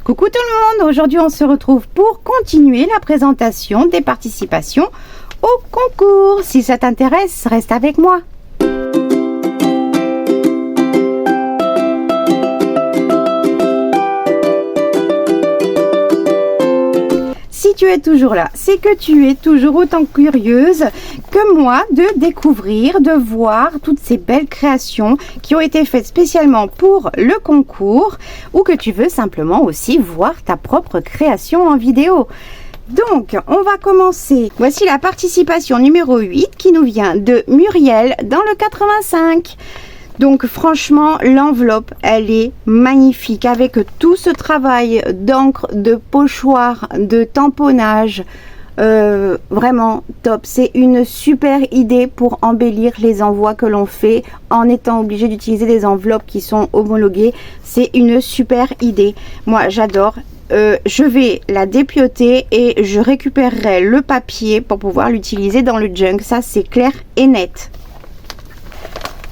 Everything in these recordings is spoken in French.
Coucou tout le monde, aujourd'hui on se retrouve pour continuer la présentation des participations au concours. Si ça t'intéresse, reste avec moi. Si tu es toujours là, c'est que tu es toujours autant curieuse que moi de découvrir, de voir toutes ces belles créations qui ont été faites spécialement pour le concours ou que tu veux simplement aussi voir ta propre création en vidéo. Donc, on va commencer. Voici la participation numéro 8 qui nous vient de Muriel dans le 85. Donc franchement, l'enveloppe, elle est magnifique avec tout ce travail d'encre, de pochoir, de tamponnage. Vraiment top. C'est une super idée pour embellir les envois que l'on fait en étant obligé d'utiliser des enveloppes qui sont homologuées. C'est une super idée. Moi, j'adore. Je vais la dépioter et je récupérerai le papier pour pouvoir l'utiliser dans le junk. Ça, c'est clair et net.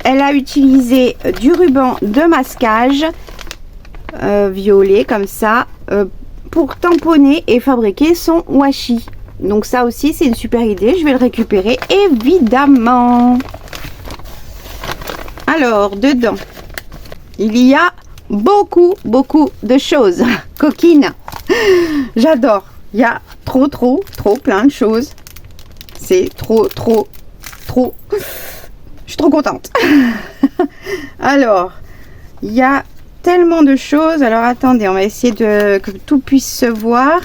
Elle a utilisé du ruban de masquage violet comme ça pour tamponner et fabriquer son washi. Donc ça aussi c'est une super idée, je vais le récupérer évidemment. Alors dedans il y a beaucoup de choses coquines. J'adore, il y a trop plein de choses. C'est trop. Je suis trop contente. Alors, il y a tellement de choses. Alors, attendez, on va essayer que tout puisse se voir.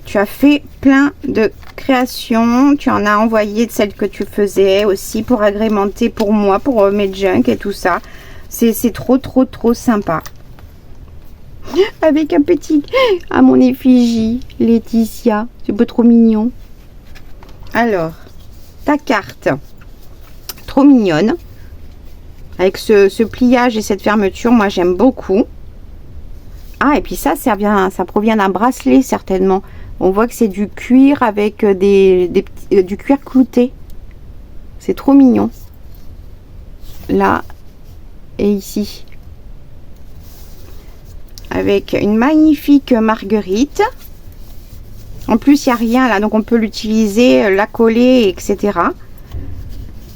Tu as fait plein de créations. Tu en as envoyé de celles que tu faisais aussi pour agrémenter pour moi, pour mes junk et tout ça. C'est trop sympa. Avec un petit... à mon effigie, Laetitia. C'est pas trop mignon. Alors... ta carte, trop mignonne, avec ce pliage et cette fermeture, moi j'aime beaucoup. Ah, et puis ça provient d'un bracelet certainement. On voit que c'est du cuir avec du cuir clouté. C'est trop mignon. Là et ici. Avec une magnifique marguerite. En plus, il n'y a rien là, donc on peut l'utiliser, la coller, etc.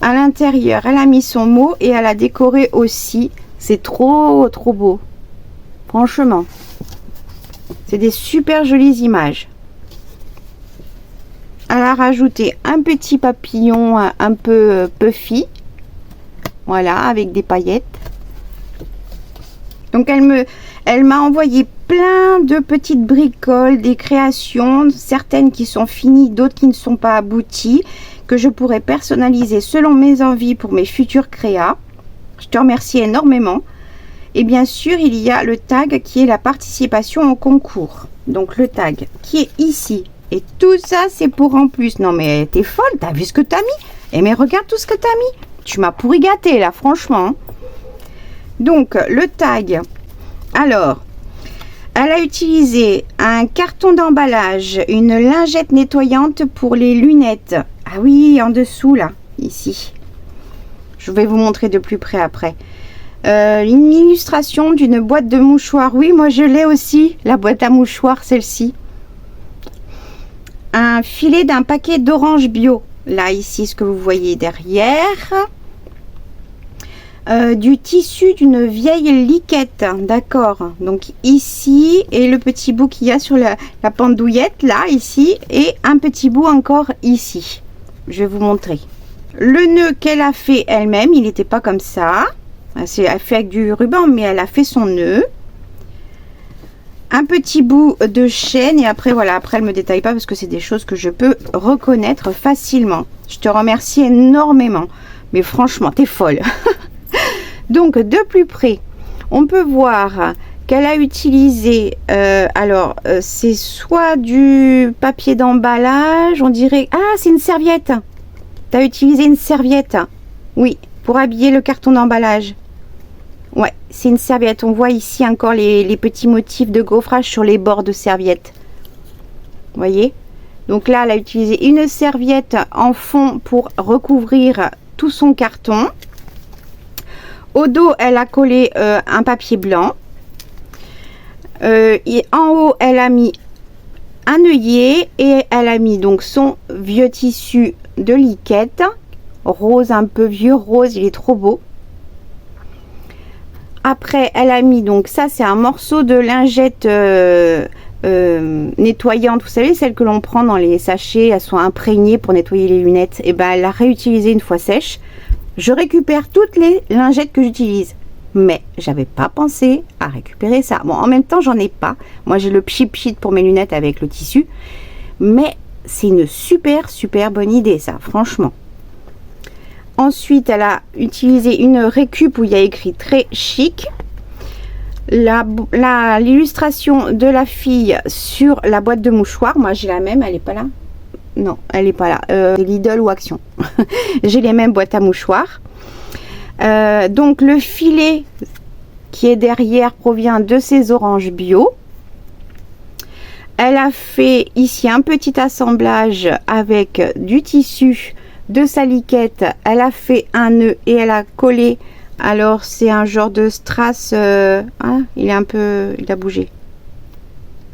À l'intérieur, elle a mis son mot et elle a décoré aussi. C'est trop beau. Franchement, c'est des super jolies images. Elle a rajouté un petit papillon un peu puffy. Voilà, avec des paillettes. Donc elle m'a envoyé plein de petites bricoles, des créations, certaines qui sont finies, d'autres qui ne sont pas abouties, que je pourrais personnaliser selon mes envies pour mes futurs créas. Je te remercie énormément. Et bien sûr, il y a le tag qui est la participation au concours. Donc le tag qui est ici. Et tout ça, c'est pour en plus. Non mais t'es folle, t'as vu ce que t'as mis? Eh mais regarde tout ce que t'as mis. Tu m'as pourri gâté là, franchement. Donc le tag. Alors... elle a utilisé un carton d'emballage, une lingette nettoyante pour les lunettes. Ah oui, en dessous là, ici. Je vais vous montrer de plus près après. Une illustration d'une boîte de mouchoirs. Oui, moi je l'ai aussi, la boîte à mouchoirs, celle-ci. Un filet d'un paquet d'orange bio. Là, ici, ce que vous voyez derrière. Du tissu d'une vieille liquette, d'accord, donc ici, et le petit bout qu'il y a sur la pendouillette là, ici, et un petit bout encore ici. Je vais vous montrer le nœud qu'elle a fait elle-même. Il n'était pas comme ça, elle fait avec du ruban, mais elle a fait son nœud. Un petit bout de chaîne, et après voilà, après elle me détaille pas parce que c'est des choses que je peux reconnaître facilement. Je te remercie énormément, mais franchement t'es folle. Donc de plus près, on peut voir qu'elle a utilisé, c'est soit du papier d'emballage, on dirait, ah c'est une serviette. Tu as utilisé une serviette, oui, pour habiller le carton d'emballage. Ouais, c'est une serviette. On voit ici encore les petits motifs de gaufrage sur les bords de serviette. Vous voyez? Donc là, elle a utilisé une serviette en fond pour recouvrir tout son carton. Au dos, elle a collé un papier blanc. En haut, elle a mis un œillet et elle a mis donc son vieux tissu de liquette rose, un peu vieux rose, il est trop beau. Après elle a mis donc ça, c'est un morceau de lingette nettoyante, vous savez, celle que l'on prend dans les sachets, elles sont imprégnées pour nettoyer les lunettes, et ben elle l'a réutilisée une fois sèche. Je récupère toutes les lingettes que j'utilise, mais j'avais pas pensé à récupérer ça. Bon, en même temps j'en ai pas, moi j'ai le pchit pour mes lunettes avec le tissu, mais c'est une super bonne idée ça, franchement. Ensuite elle a utilisé une récup où il y a écrit très chic. L'illustration de la fille sur la boîte de mouchoirs, moi j'ai la même, elle est pas là. Non, elle n'est pas là. Lidl ou Action. J'ai les mêmes boîtes à mouchoirs. Donc le filet qui est derrière provient de ces oranges bio. Elle a fait ici un petit assemblage avec du tissu de sa liquette. Elle a fait un nœud et elle a collé. Alors c'est un genre de strass. Ah, il a bougé.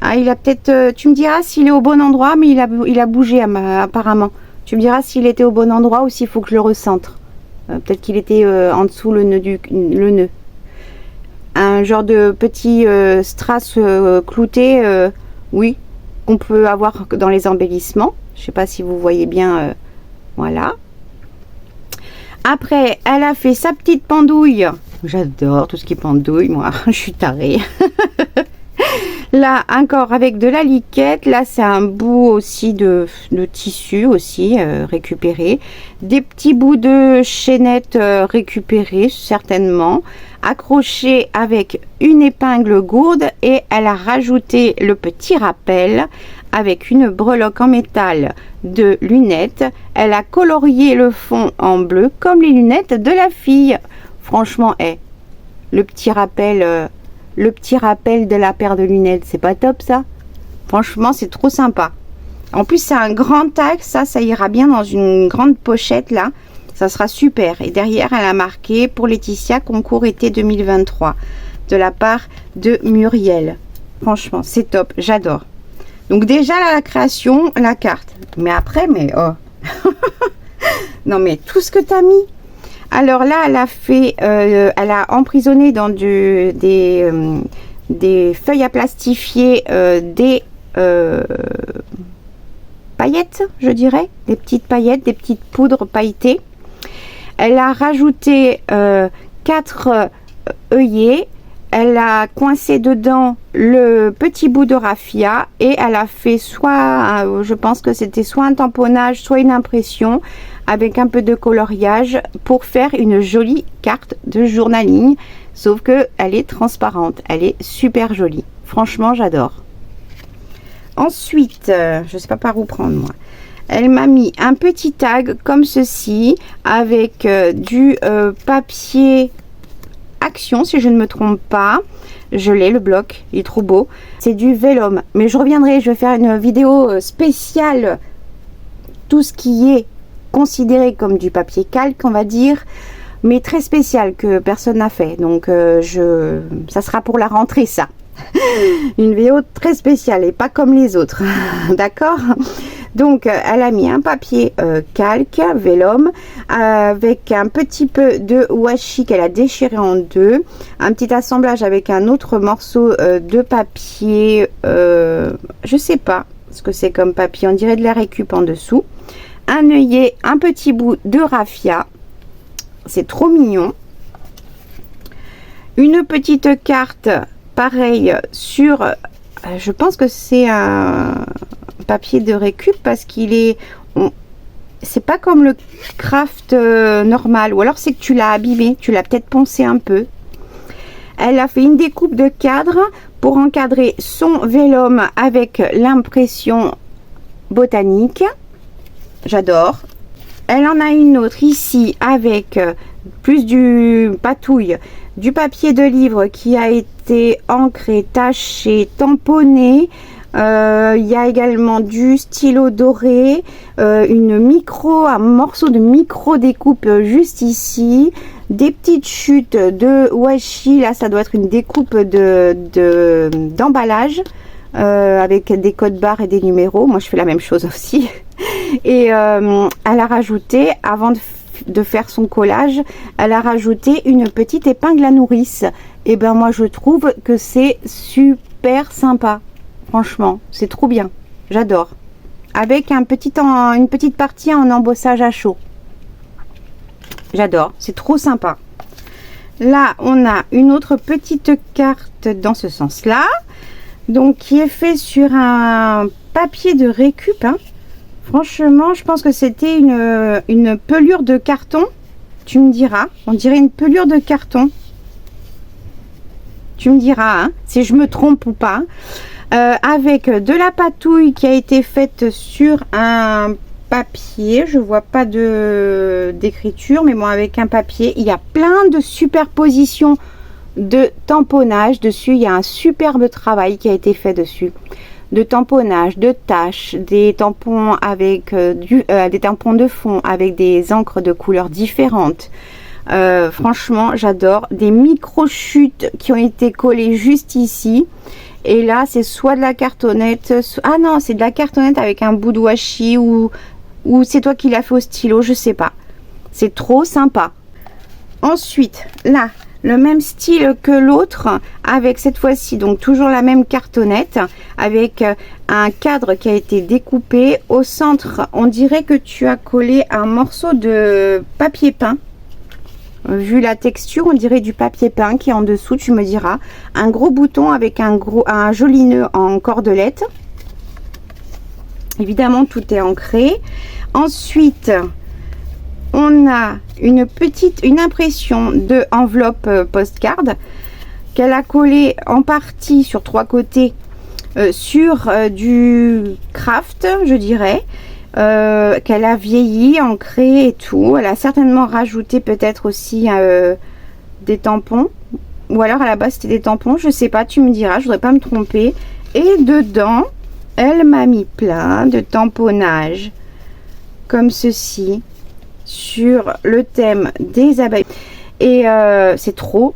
Ah, il a peut-être, tu me diras s'il est au bon endroit, mais il a bougé apparemment. Tu me diras s'il était au bon endroit ou s'il faut que je le recentre. Peut-être qu'il était en dessous le nœud. Un genre de petit strass clouté, oui, qu'on peut avoir dans les embellissements. Je ne sais pas si vous voyez bien, voilà. Après, elle a fait sa petite pendouille. J'adore tout ce qui pendouille, moi, je suis tarée. Là encore avec de la liquette, là c'est un bout aussi de tissu aussi récupéré, des petits bouts de chaînette récupérés certainement, accrochés avec une épingle gourde, et elle a rajouté le petit rappel avec une breloque en métal de lunettes. Elle a colorié le fond en bleu comme les lunettes de la fille. Franchement, le petit rappel de la paire de lunettes, c'est pas top ça? Franchement, c'est trop sympa. En plus, c'est un grand tag, ça ira bien dans une grande pochette là. Ça sera super. Et derrière, elle a marqué pour Laetitia concours été 2023 de la part de Muriel. Franchement, c'est top, j'adore. Donc déjà là, la création, la carte. Mais après, oh. Non mais tout ce que tu as mis. Alors là, elle a fait, elle a emprisonné dans des feuilles à plastifier des paillettes, je dirais, des petites paillettes, des petites poudres pailletées. Elle a rajouté 4 œillets. Elle a coincé dedans le petit bout de raffia et elle a fait soit, je pense que c'était soit un tamponnage, soit une impression avec un peu de coloriage pour faire une jolie carte de journaling, sauf que elle est transparente, elle est super jolie. Franchement, j'adore. Ensuite, je sais pas par où prendre moi. Elle m'a mis un petit tag comme ceci avec du papier Action, si je ne me trompe pas. Je l'ai, le bloc, il est trop beau. C'est du vélum, mais je reviendrai, je vais faire une vidéo spéciale, tout ce qui est considéré comme du papier calque, on va dire, mais très spécial, que personne n'a fait. Donc ça sera pour la rentrée, ça. Une vidéo très spéciale et pas comme les autres. D'accord? Donc elle a mis un papier calque vélum avec un petit peu de washi qu'elle a déchiré en deux, un petit assemblage avec un autre morceau de papier, je sais pas ce que c'est comme papier, on dirait de la récup en dessous, un œillet, un petit bout de raffia, c'est trop mignon, une petite carte pareil sur, je pense que c'est un papier de récup parce qu'il est, c'est pas comme le craft normal, ou alors c'est que tu l'as abîmé, tu l'as peut-être poncé un peu. Elle a fait une découpe de cadre pour encadrer son vélum avec l'impression botanique, j'adore. Elle en a une autre ici avec plus du patouille, du papier de livre qui a été encré, taché, tamponné Il y a également du stylo doré, un morceau de micro découpe juste ici, des petites chutes de washi. Là, ça doit être une découpe d'emballage avec des codes barres et des numéros. Moi, je fais la même chose aussi. Et elle a rajouté, avant de faire son collage, elle a rajouté une petite épingle à nourrice. Et ben moi, je trouve que c'est super sympa. Franchement, c'est trop bien. J'adore. Avec une petite partie en embossage à chaud. J'adore. C'est trop sympa. Là, on a une autre petite carte dans ce sens-là. Donc, qui est fait sur un papier de récup. Hein. Franchement, je pense que c'était une pelure de carton. Tu me diras. On dirait une pelure de carton. Tu me diras hein, si je me trompe ou pas. Avec de la patouille qui a été faite sur un papier. Je vois pas d'écriture, mais bon, avec un papier. Il y a plein de superpositions de tamponnage dessus. Il y a un superbe travail qui a été fait dessus. De tamponnage, de taches, des tampons avec des tampons de fond avec des encres de couleurs différentes. Franchement, j'adore. Des micro-chutes qui ont été collées juste ici. Et là, c'est soit de la cartonnette. Ah non, c'est de la cartonnette avec un bout de washi ou c'est toi qui l'as fait au stylo, je sais pas. C'est trop sympa. Ensuite, là, le même style que l'autre, avec cette fois-ci, donc toujours la même cartonnette, avec un cadre qui a été découpé. Au centre, on dirait que tu as collé un morceau de papier peint. Vu la texture, on dirait du papier peint qui est en dessous, tu me diras. Un gros bouton avec un joli nœud en cordelette. Évidemment, tout est ancré. Ensuite, on a une impression de enveloppe postcard qu'elle a collé en partie sur 3 côtés sur du craft, je dirais. Qu'elle a vieilli, ancré et tout. Elle a certainement rajouté peut-être aussi des tampons, ou alors à la base c'était des tampons, je sais pas, tu me diras, je voudrais pas me tromper. Et dedans elle m'a mis plein de tamponnages comme ceci sur le thème des abeilles et c'est trop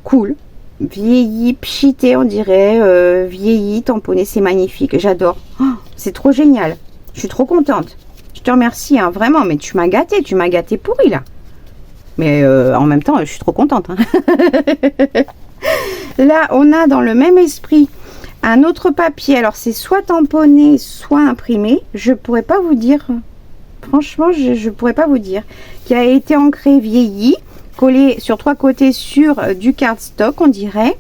cool. Vieilli, pchité, on dirait vieilli, tamponné, c'est magnifique, j'adore. Oh, c'est trop génial. Je suis trop contente. Je te remercie, hein, vraiment. Mais tu m'as gâté pourri là. Mais en même temps, je suis trop contente. Hein. Là, on a dans le même esprit un autre papier. Alors, c'est soit tamponné, soit imprimé. Je pourrais pas vous dire. Franchement, je pourrais pas vous dire. Qui a été ancré, vieilli, collé sur 3 côtés sur du cardstock, on dirait.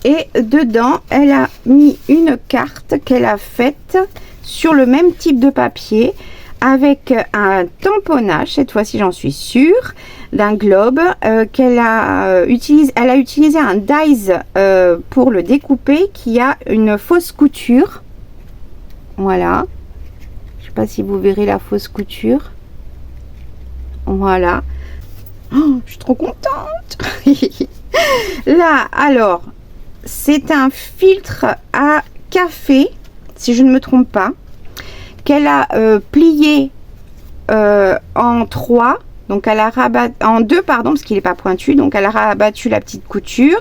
Et dedans, elle a mis une carte qu'elle a faite sur le même type de papier avec un tamponnage, cette fois-ci j'en suis sûre, d'un globe qu'elle a utilisé. Elle a utilisé un dies pour le découper qui a une fausse couture. Voilà. Je sais pas si vous verrez la fausse couture. Voilà. Oh, je suis trop contente. Là, alors, c'est un filtre à café, si je ne me trompe pas, qu'elle a plié en 3, donc elle a rabattu en 2, pardon, parce qu'il n'est pas pointu, donc elle a rabattu la petite couture,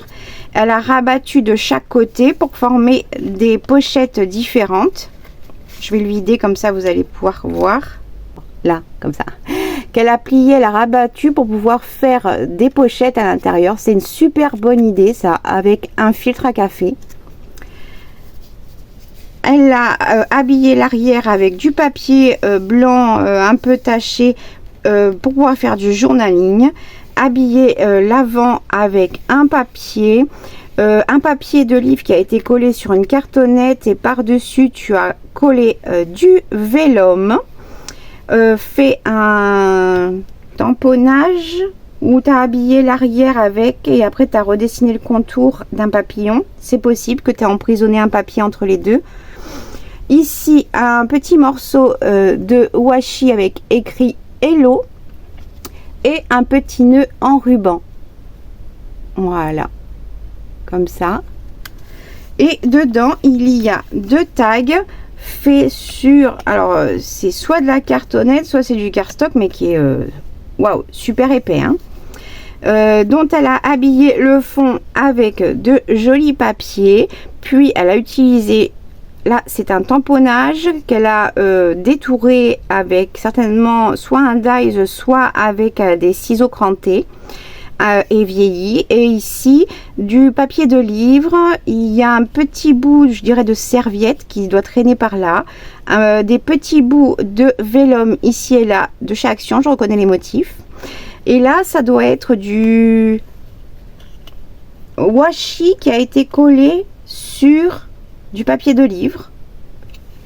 elle a rabattu de chaque côté pour former des pochettes différentes. Je vais le vider comme ça, vous allez pouvoir voir. Là, comme ça. Qu'elle a plié, elle a rabattu pour pouvoir faire des pochettes à l'intérieur. C'est une super bonne idée, ça, avec un filtre à café. Elle a habillé l'arrière avec du papier blanc un peu taché pour pouvoir faire du journaling. Habillé l'avant avec un papier de livre qui a été collé sur une cartonnette et par-dessus tu as collé du vélum. Fait un tamponnage où tu as habillé l'arrière avec et après tu as redessiné le contour d'un papillon. C'est possible que tu aies emprisonné un papier entre les deux. Ici, un petit morceau de washi avec écrit Hello et un petit nœud en ruban. Voilà, comme ça. Et dedans, il y a 2 tags faits sur... Alors, c'est soit de la cartonnette, soit c'est du cardstock, mais qui est... Waouh, super épais, hein. Dont elle a habillé le fond avec de jolis papiers. Puis, elle a utilisé... Là, c'est un tamponnage qu'elle a détouré avec certainement soit un dies, soit avec des ciseaux crantés. Et vieilli. Et ici du papier de livre, il y a un petit bout, je dirais, de serviette qui doit traîner par là, des petits bouts de vélum ici et là de chaque action, je reconnais les motifs. Et là ça doit être du washi qui a été collé sur du papier de livre,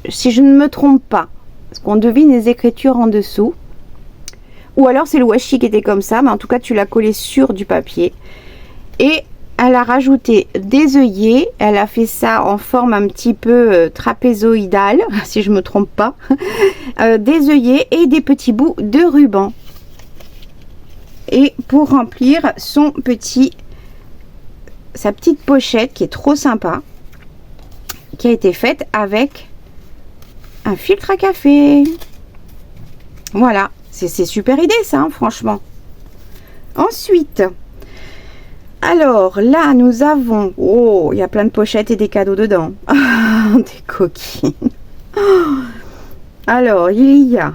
si je ne me trompe pas, parce qu'on devine les écritures en dessous. Ou alors c'est le washi qui était comme ça, mais en tout cas tu l'as collé sur du papier. Et elle a rajouté des œillets, elle a fait ça en forme un petit peu trapézoïdale, si je me trompe pas. Des œillets et des petits bouts de ruban. Et pour remplir sa petite pochette qui est trop sympa, qui a été faite avec un filtre à café. Voilà. C'est super idée ça, hein, franchement. Ensuite, alors là, nous avons... Oh, il y a plein de pochettes et des cadeaux dedans. Des coquines. Alors, il y a...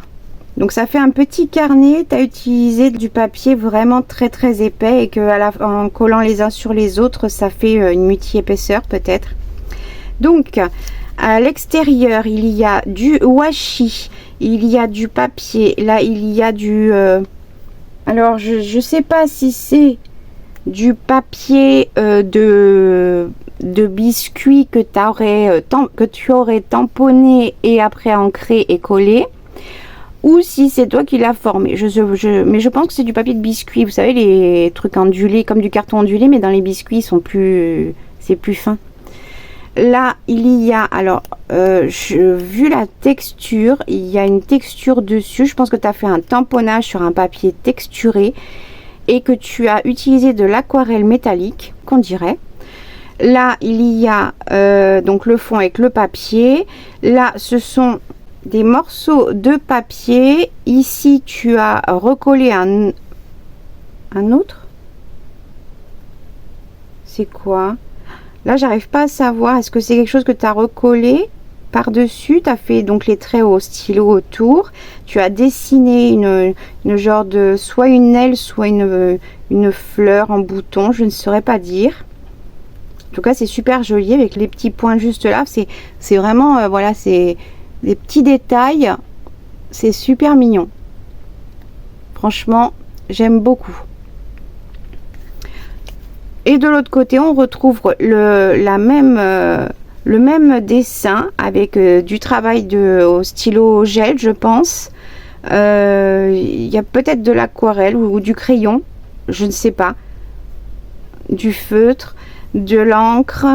Donc, ça fait un petit carnet. Tu as utilisé du papier vraiment très, très épais. Et que en collant les uns sur les autres, ça fait une multi-épaisseur peut-être. Donc, à l'extérieur, il y a du washi. Il y a du papier, là il y a du... alors je sais pas si c'est du papier de biscuit que tu aurais tamponné et après ancré et collé, ou si c'est toi qui l'as formé. Mais je pense que c'est du papier de biscuit, vous savez, les trucs ondulés, comme du carton ondulé, mais dans les biscuits c'est plus fin. Là, il y a, alors, vu la texture, il y a une texture dessus. Je pense que tu as fait un tamponnage sur un papier texturé et que tu as utilisé de l'aquarelle métallique, qu'on dirait. Là, il y a donc le fond avec le papier. Là, ce sont des morceaux de papier. Ici, tu as recollé un autre. C'est quoi ? Là, j'arrive pas à savoir. Est-ce que c'est quelque chose que tu as recollé par-dessus? Tu as fait donc les traits au stylo autour. Tu as dessiné une genre de... soit une aile, soit une fleur en bouton. Je ne saurais pas dire. En tout cas, c'est super joli avec les petits points juste là. C'est vraiment... voilà, c'est des petits détails. C'est super mignon. Franchement, j'aime beaucoup. Et de l'autre côté, on retrouve le même dessin avec du travail au stylo gel, je pense. Il y a peut-être de l'aquarelle ou du crayon, je ne sais pas. Du feutre, de l'encre.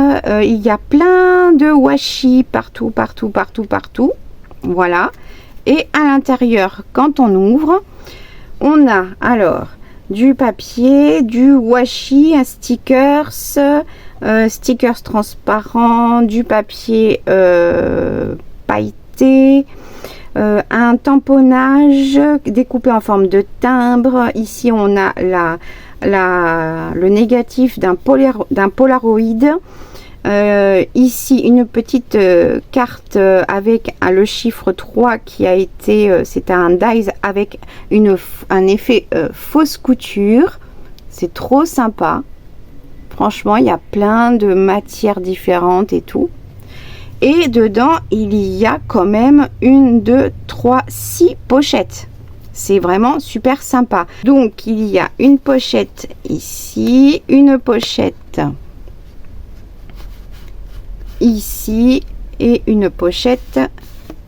Il y a plein de washi partout. Voilà. Et à l'intérieur, quand on ouvre, on a alors... du papier, du washi, un stickers transparent, du papier pailleté, un tamponnage découpé en forme de timbre. Ici on a le négatif d'un Polaroid. Ici une petite carte avec le chiffre 3 qui a été c'est un dies avec un effet fausse couture. C'est trop sympa, franchement. Il y a plein de matières différentes et tout, et dedans il y a quand même 1, 2, 3, 6 pochettes. C'est vraiment super sympa. Donc il y a une pochette ici, une pochette ici et une pochette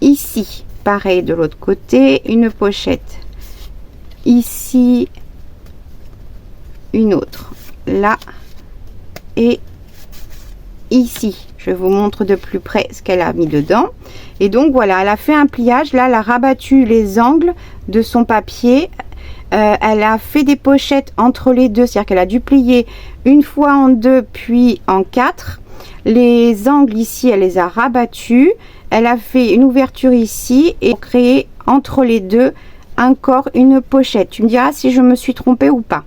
ici. Pareil de l'autre côté, une pochette ici, une autre là et ici. Je vous montre de plus près ce qu'elle a mis dedans. Et donc voilà, elle a fait un pliage. Là, elle a rabattu les angles de son papier. Elle a fait des pochettes entre les deux, c'est-à-dire qu'elle a dû plier une fois en deux puis en quatre. Les angles ici, elle les a rabattus. Elle a fait une ouverture ici et créé entre les deux encore une pochette. Tu me diras si je me suis trompée ou pas.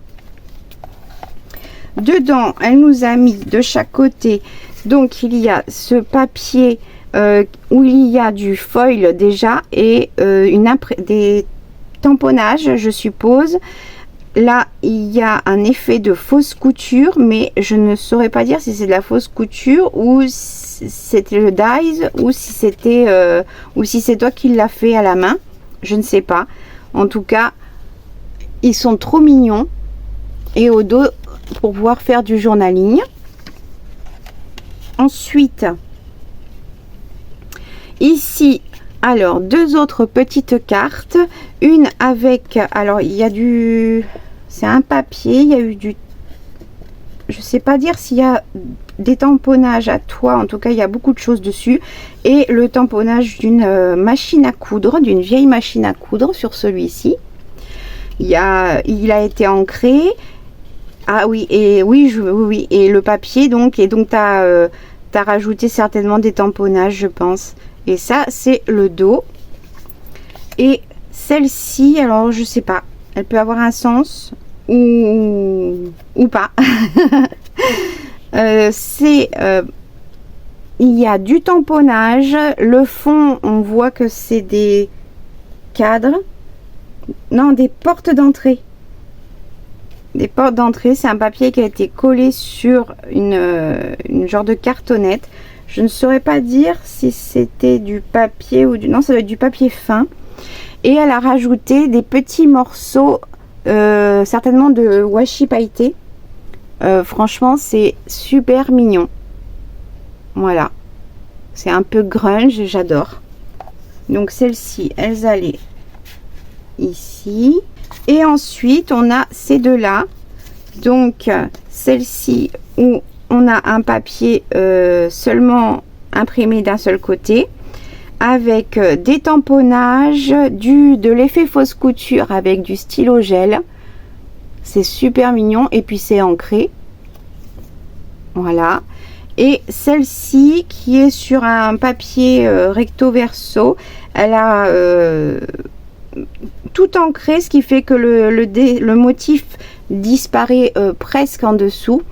Dedans, elle nous a mis de chaque côté, donc il y a ce papier où il y a du foil déjà et des tamponnages, je suppose. Là, il y a un effet de fausse couture, mais je ne saurais pas dire si c'est de la fausse couture ou si c'était le dies ou si c'est toi qui l'as fait à la main. Je ne sais pas. En tout cas, ils sont trop mignons. Et au dos, pour pouvoir faire du journaling. Ensuite, ici, alors deux autres petites cartes, une avec, alors il y a du, c'est un papier, il y a eu du, je sais pas dire s'il y a des tamponnages à toi, en tout cas il y a beaucoup de choses dessus, et le tamponnage d'une machine à coudre, d'une vieille machine à coudre sur celui-ci. Il a été ancré. Ah oui, et oui, oui, et le papier donc, et donc tu as rajouté certainement des tamponnages, je pense. Et ça, c'est le dos. Et celle-ci, alors je sais pas, elle peut avoir un sens ou pas. Il y a du tamponnage. Le fond, on voit que c'est des cadres. Non, des portes d'entrée. Des portes d'entrée, c'est un papier qui a été collé sur une genre de cartonnette. Je ne saurais pas dire si c'était du papier ou du... Non, ça doit être du papier fin. Et elle a rajouté des petits morceaux, certainement de washi pailleté. Franchement, c'est super mignon. Voilà. C'est un peu grunge, j'adore. Donc celle-ci, elles allaient ici. Et ensuite, on a ces deux-là. Donc, celle-ci où on a un papier seulement imprimé d'un seul côté, avec des tamponnages, de l'effet fausse couture avec du stylo gel. C'est super mignon. Et puis, c'est ancré. Voilà. Et celle-ci qui est sur un papier recto verso, elle a... tout ancré, ce qui fait que le motif disparaît presque en dessous,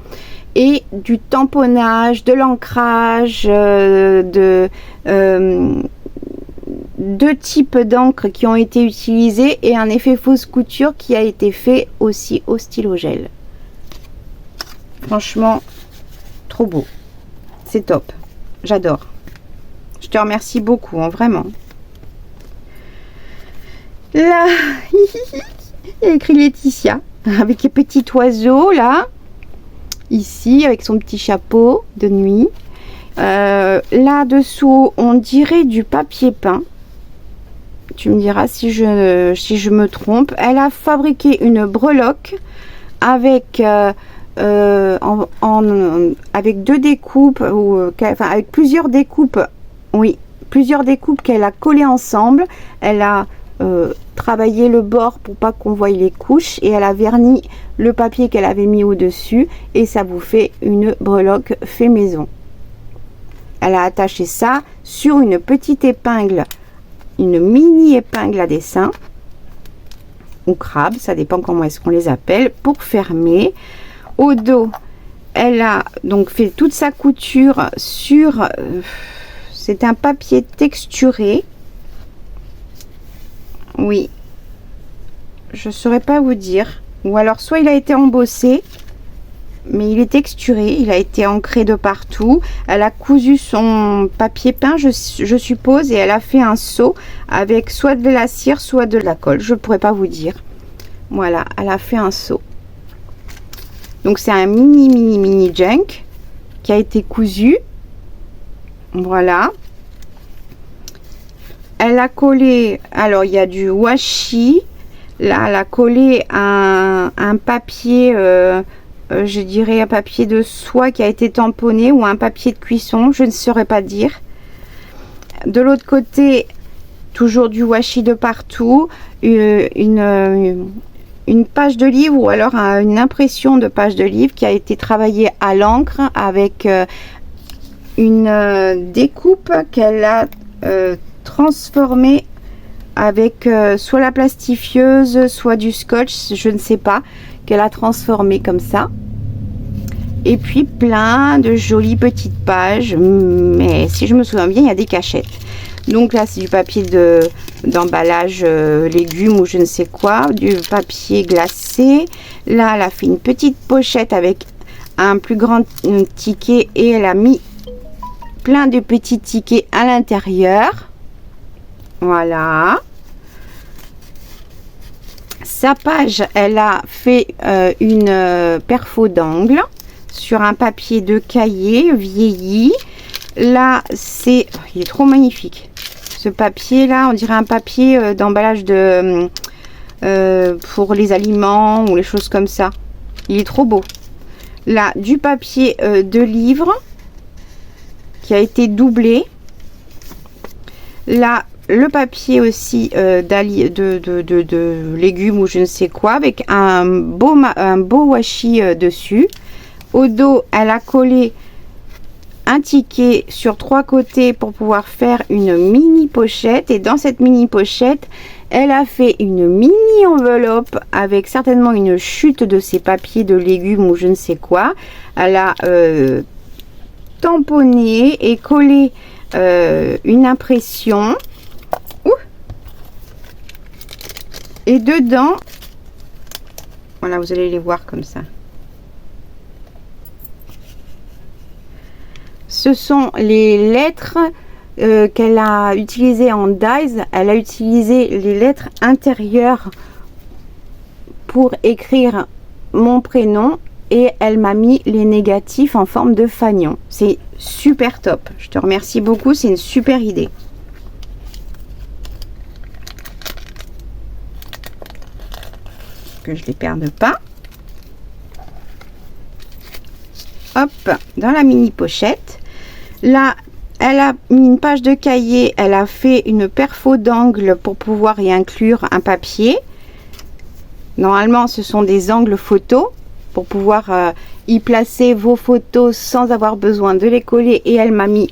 et du tamponnage, de l'ancrage, deux types d'encre qui ont été utilisés et un effet fausse couture qui a été fait aussi au stylo gel. Franchement, trop beau, c'est top, j'adore. Je te remercie beaucoup, hein, vraiment. Là, il y a écrit Laetitia avec les petits oiseaux là, ici avec son petit chapeau de nuit. Là dessous, on dirait du papier peint. Tu me diras si je me trompe. Elle a fabriqué une breloque avec avec deux découpes enfin avec plusieurs découpes. Oui, plusieurs découpes qu'elle a collées ensemble. Elle a travailler le bord pour pas qu'on voie les couches, et elle a verni le papier qu'elle avait mis au dessus, et ça vous fait une breloque fait maison. Elle a attaché ça sur une petite épingle, une mini épingle à dessin ou crabe, ça dépend comment est-ce qu'on les appelle, pour fermer. Au dos, elle a donc fait toute sa couture sur c'est un papier texturé. Oui, je saurais pas vous dire, ou alors soit il a été embossé, mais il est texturé, il a été ancré de partout. Elle a cousu son papier peint, je suppose, et elle a fait un seau avec soit de la cire, soit de la colle, je pourrais pas vous dire. Voilà, elle a fait un seau. Donc c'est un mini junk qui a été cousu. Voilà. Elle a collé, alors il y a du washi, là elle a collé un papier, je dirais un papier de soie qui a été tamponné, ou un papier de cuisson, je ne saurais pas dire. De l'autre côté, toujours du washi de partout, une page de livre, ou alors une impression de page de livre qui a été travaillée à l'encre avec une découpe qu'elle a transformée avec soit la plastifieuse, soit du scotch, je ne sais pas, qu'elle a transformé comme ça. Et puis plein de jolies petites pages, mais si je me souviens bien, il y a des cachettes. Donc là, c'est du papier d'emballage légumes ou je ne sais quoi, du papier glacé. Là, elle a fait une petite pochette avec un plus grand ticket et elle a mis plein de petits tickets à l'intérieur. Voilà. Sa page, elle a fait une perfo d'angle sur un papier de cahier vieilli. Là, c'est... il est trop magnifique. Ce papier là, on dirait un papier d'emballage de pour les aliments ou les choses comme ça. Il est trop beau. Là, du papier de livre qui a été doublé. Là, le papier aussi de légumes ou je ne sais quoi avec un beau washi dessus. Au dos, elle a collé un ticket sur 3 côtés pour pouvoir faire une mini pochette, et dans cette mini pochette elle a fait une mini enveloppe avec certainement une chute de ces papiers de légumes ou je ne sais quoi. Elle a tamponné et collé une impression. Et dedans, voilà, vous allez les voir comme ça. Ce sont les lettres qu'elle a utilisées en dies. Elle a utilisé les lettres intérieures pour écrire mon prénom et elle m'a mis les négatifs en forme de fanion. C'est super top. Je te remercie beaucoup, c'est une super idée. Que je les perde pas. Hop, dans la mini pochette. Là, elle a mis une page de cahier, elle a fait une perfo d'angle pour pouvoir y inclure un papier. Normalement, ce sont des angles photos pour pouvoir y placer vos photos sans avoir besoin de les coller. Et elle m'a mis,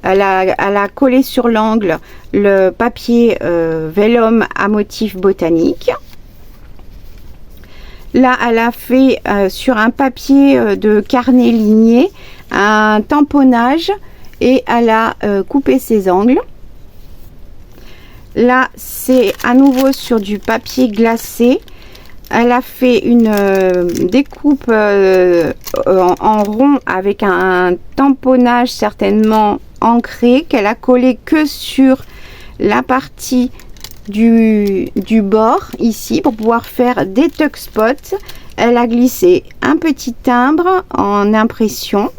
elle a collé sur l'angle le papier vélum à motif botanique. Là, elle a fait sur un papier de carnet ligné un tamponnage et elle a coupé ses angles. Là, c'est à nouveau sur du papier glacé. Elle a fait une découpe en rond avec un tamponnage certainement ancré qu'elle a collé que sur la partie du bord ici pour pouvoir faire des tuck spots. Elle a glissé un petit timbre en impression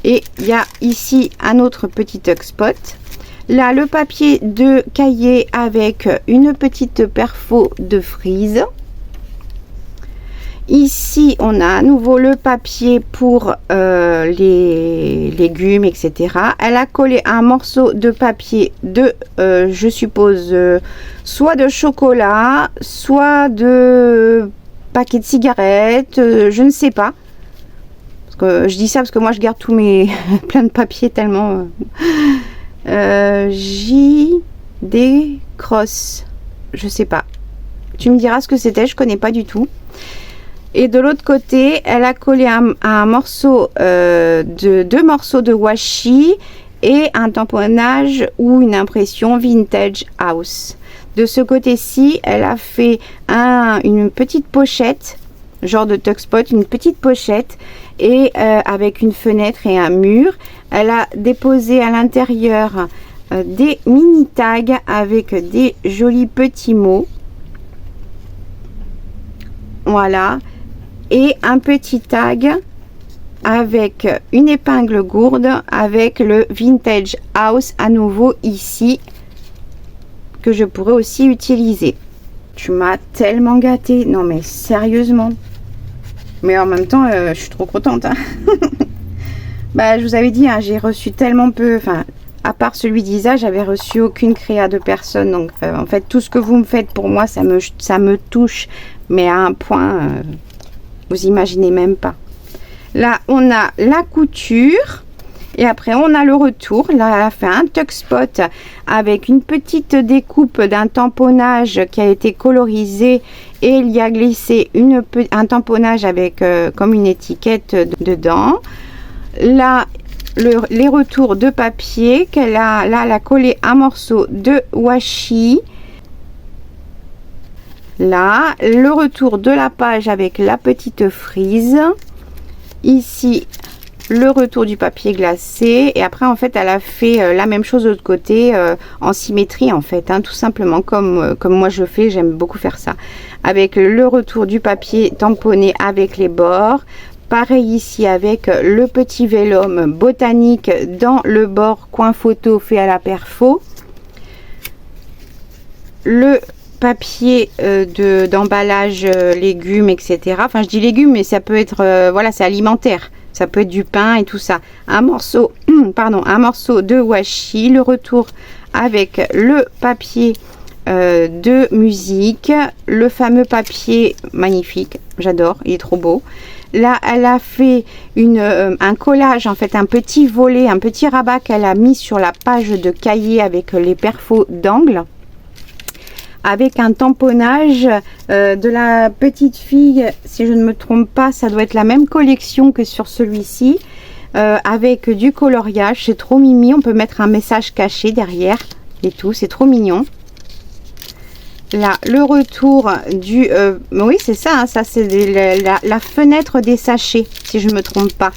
et il y a ici un autre petit tuck spot. Là, le papier de cahier avec une petite perfo de frise. Ici, on a à nouveau le papier pour les légumes, etc. Elle a collé un morceau de papier de, je suppose, soit de chocolat, soit de paquet de cigarettes, je ne sais pas. Parce que je dis ça parce que moi, je garde tous mes plein de papiers tellement... JD Cross, je sais pas. Tu me diras ce que c'était, je connais pas du tout. Et de l'autre côté, elle a collé un morceau deux morceaux de washi et un tamponnage ou une impression Vintage House. De ce côté-ci, elle a fait une petite pochette, genre de tuck spot, une petite pochette et avec une fenêtre et un mur. Elle a déposé à l'intérieur des mini tags avec des jolis petits mots. Voilà. Et un petit tag avec une épingle gourde avec le Vintage House à nouveau ici que je pourrais aussi utiliser. Tu m'as tellement gâtée. Non mais sérieusement. Mais en même temps, je suis trop contente. Hein. Bah, je vous avais dit, hein, j'ai reçu tellement peu, enfin, à part celui d'Isa, j'avais reçu aucune créa de personne. Donc, en fait, tout ce que vous me faites pour moi, ça me touche, mais à un point, vous imaginez même pas. Là, on a la couture Et après, on a le retour. Là, elle a fait un tuck spot avec une petite découpe d'un tamponnage qui a été colorisé. Et il y a glissé un tamponnage avec comme une étiquette dedans. Là, les retours de papier qu'elle a. Là, elle a collé un morceau de washi. Là, le retour de la page avec la petite frise. Ici, le retour du papier glacé. Et après, en fait, elle a fait la même chose de l'autre côté en symétrie, en fait, hein, tout simplement comme moi je fais. J'aime beaucoup faire ça. Avec le retour du papier tamponné avec les bords. Pareil ici avec le petit vélum botanique dans le bord coin photo fait à la perfo. Le papier d'emballage légumes, etc. Enfin, je dis légumes, mais ça peut être, voilà, c'est alimentaire. Ça peut être du pain et tout ça. Un morceau, pardon, un morceau de washi. Le retour avec le papier de musique. Le fameux papier magnifique. J'adore, il est trop beau. Là, elle a fait un collage, en fait, un petit volet, un petit rabat qu'elle a mis sur la page de cahier avec les perfos d'angle. Avec un tamponnage de la petite fille, si je ne me trompe pas, ça doit être la même collection que sur celui-ci, avec du coloriage. C'est trop mimi, on peut mettre un message caché derrière et tout, c'est trop mignon. Là, le retour du... oui, c'est ça, hein, ça c'est la fenêtre des sachets, si je ne me trompe pas.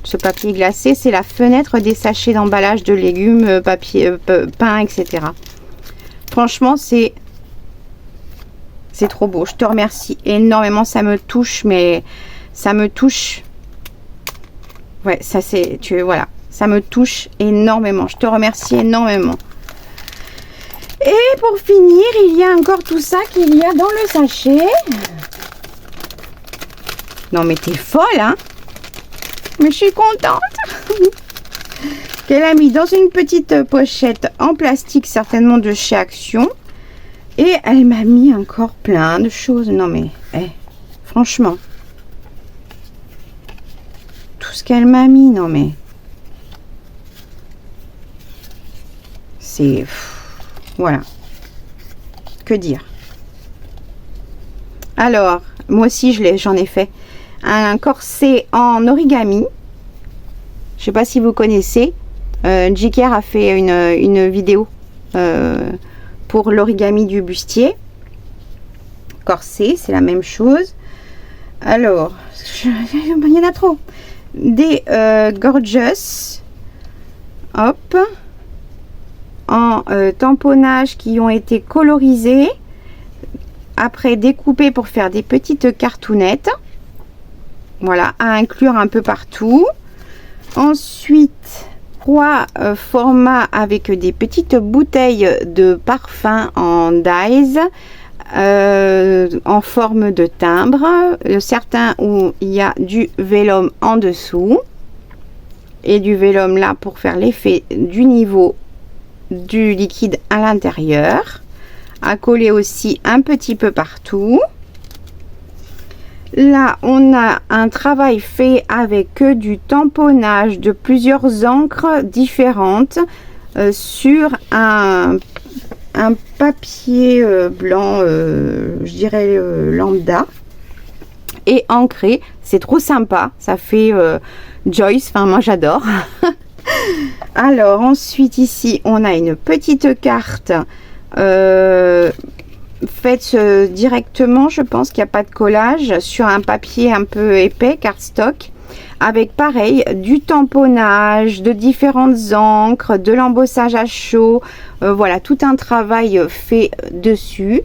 Ce papier glacé, c'est la fenêtre des sachets d'emballage de légumes, papier, pain, etc. Franchement, c'est trop beau. Je te remercie énormément. Ça me touche, mais ça me touche. Ouais, ça c'est... Voilà. Ça me touche énormément. Je te remercie énormément. Et pour finir, il y a encore tout ça qu'il y a dans le sachet. Non, mais t'es folle, hein? Mais je suis contente. Qu'elle a mis dans une petite pochette en plastique, certainement de chez Action. Et elle m'a mis encore plein de choses. Non mais, franchement. Tout ce qu'elle m'a mis, non mais. C'est... Voilà. Que dire? Alors, moi aussi j'en ai fait. Un corset en origami. Je sais pas si vous connaissez. Jiker a fait une vidéo pour l'origami du bustier. Corset, c'est la même chose. Alors, il y en a trop. Des gorgeous, hop, en tamponnage qui ont été colorisés, après découpés pour faire des petites cartounettes. Voilà, à inclure un peu partout. Ensuite, 3 formats avec des petites bouteilles de parfum en dies en forme de timbre. Certains où il y a du vélum en dessous et du vélum là pour faire l'effet du niveau du liquide à l'intérieur. À coller aussi un petit peu partout. Là, on a un travail fait avec du tamponnage de plusieurs encres différentes sur un papier blanc, je dirais lambda, et ancré. C'est trop sympa, ça fait Joyce, enfin moi j'adore. Alors ensuite ici, on a une petite carte faites directement, je pense qu'il n'y a pas de collage, sur un papier un peu épais, cardstock, avec pareil du tamponnage, de différentes encres, de l'embossage à chaud, voilà, tout un travail fait dessus.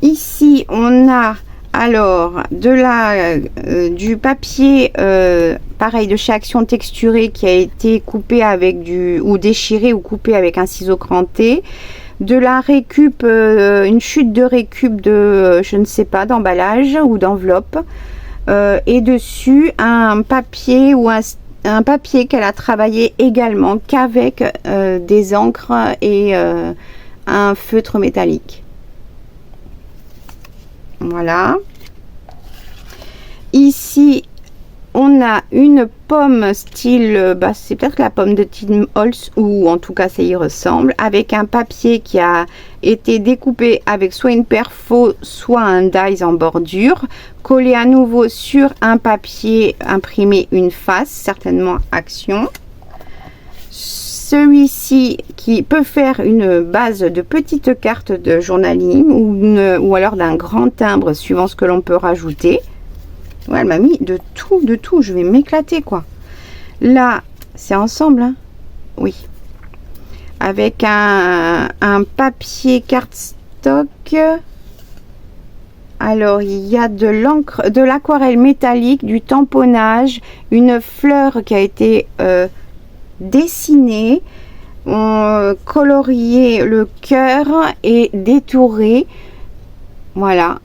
Ici on a alors du papier pareil de chez Action texturé qui a été coupé avec ou déchiré ou coupé avec un ciseau cranté. De la récup, une chute de récup de, je ne sais pas, d'emballage ou d'enveloppe. Et dessus, un papier ou un papier qu'elle a travaillé également qu'avec des encres et un feutre métallique. Voilà. Ici, on a une pomme style, c'est peut-être la pomme de Tim Holtz, ou en tout cas ça y ressemble, avec un papier qui a été découpé avec soit une perfo, soit un dies en bordure, collé à nouveau sur un papier imprimé une face, certainement Action. Celui-ci qui peut faire une base de petites cartes de journaling ou alors d'un grand timbre suivant ce que l'on peut rajouter. Ouais, elle m'a mis de tout, je vais m'éclater quoi. Là, c'est ensemble, hein? Oui. Avec un papier cardstock. Alors, il y a de l'encre, de l'aquarelle métallique, du tamponnage, une fleur qui a été dessinée, colorié le cœur et détouré. Voilà,